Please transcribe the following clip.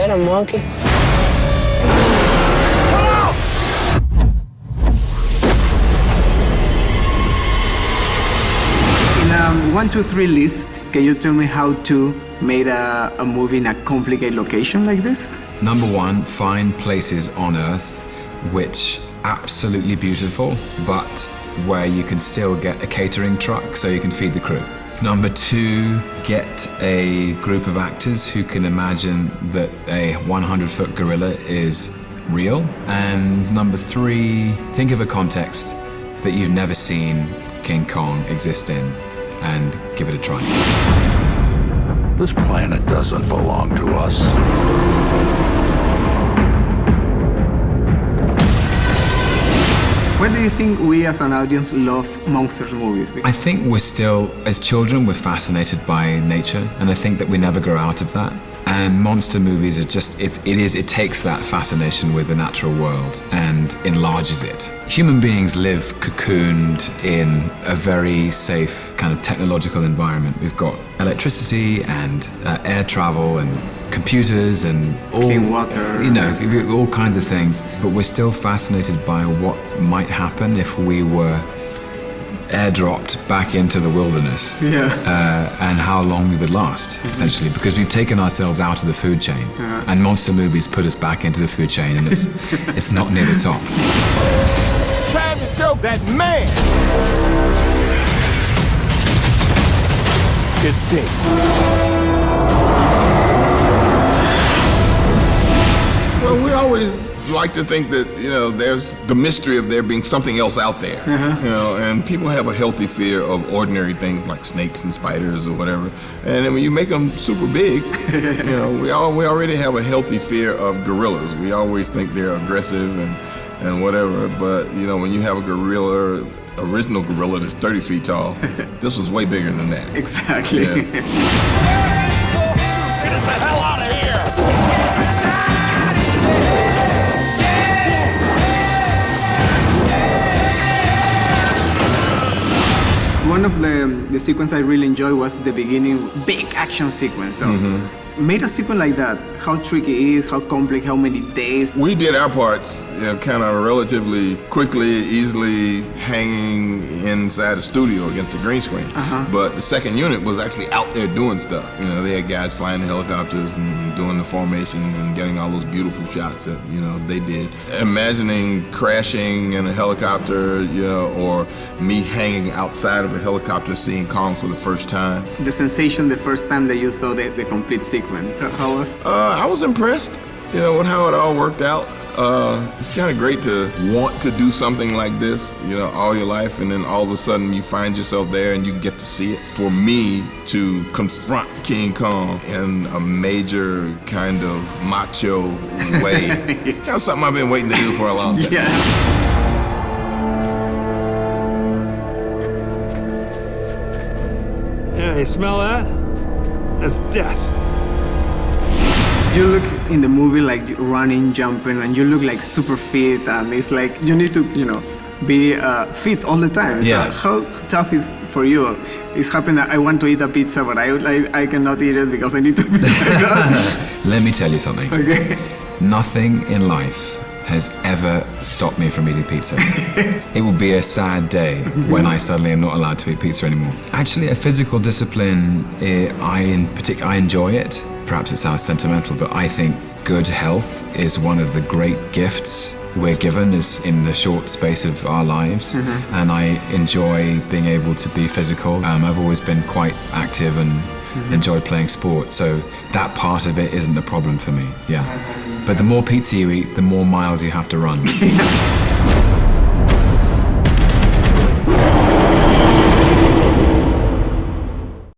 that a monkey? In a 1, 2, 3 list, can you tell me how to make a movie in a complicated location like this? Number 1, find places on Earth which absolutely beautiful, but where you can still get a catering truck so you can feed the crew. Number 2, get a group of actors who can imagine that a 100-foot gorilla is real. And number 3, think of a context that you've never seen King Kong exist in and give it a try. This planet doesn't belong to us. Why do you think we as an audience love monsters movies? I think we're still, as children, we're fascinated by nature, and I think that we never grow out of that. And monster movies are just, it takes that fascination with the natural world and enlarges it. Human beings live cocooned in a very safe kind of technological environment. We've got electricity and air travel and computers and all, clean water, you know, all kinds of things. But we're still fascinated by what might happen if we were airdropped back into the wilderness, and how long we would last, essentially, because we've taken ourselves out of the food chain, and monster movies put us back into the food chain, and it's not near the top. It's time to show that man is dead. Well, we always like to think that, you know, there's the mystery of there being something else out there, you know, and people have a healthy fear of ordinary things like snakes and spiders or whatever. And then when you make them super big, you know, we already have a healthy fear of gorillas. We always think they're aggressive and whatever, but, you know, when you have a gorilla, original gorilla that's 30 feet tall, this was way bigger than that. Exactly. Yeah. Get the hell out of here! One of the sequences I really enjoyed was the beginning, big action sequence. So, made a sequence like that, how tricky it is, how complex, how many days. We did our parts, you know, kind of relatively quickly, easily hanging inside the studio against a green screen. But the second unit was actually out there doing stuff. You know, they had guys flying the helicopters and doing the formations and getting all those beautiful shots that, you know, they did. Imagining crashing in a helicopter, you know, or me hanging outside of a helicopter seeing Kong for the first time. The sensation the first time that you saw the complete sequence, how was? I was impressed, you know, with how it all worked out. It's kind of great to want to do something like this, you know, all your life, and then all of a sudden you find yourself there and you get to see it. For me to confront King Kong in a major kind of macho way, kind of something I've been waiting to do for a long time. Yeah, you smell that? That's death. You look in the movie like running, jumping, and you look like super fit, and it's like you need to, you know, be fit all the time. Yeah. So how tough is for you? It's happened that I want to eat a pizza, but I cannot eat it because I need to. Let me tell you something. Okay. Nothing in life has ever stopped me from eating pizza. It will be a sad day when I suddenly am not allowed to eat pizza anymore. Actually, a physical discipline, I enjoy it. Perhaps it sounds sentimental, but I think good health is one of the great gifts we're given is in the short space of our lives. And I enjoy being able to be physical. I've always been quite active and enjoy playing sports, so that part of it isn't a problem for me, yeah. But the more pizza you eat, the more miles you have to run.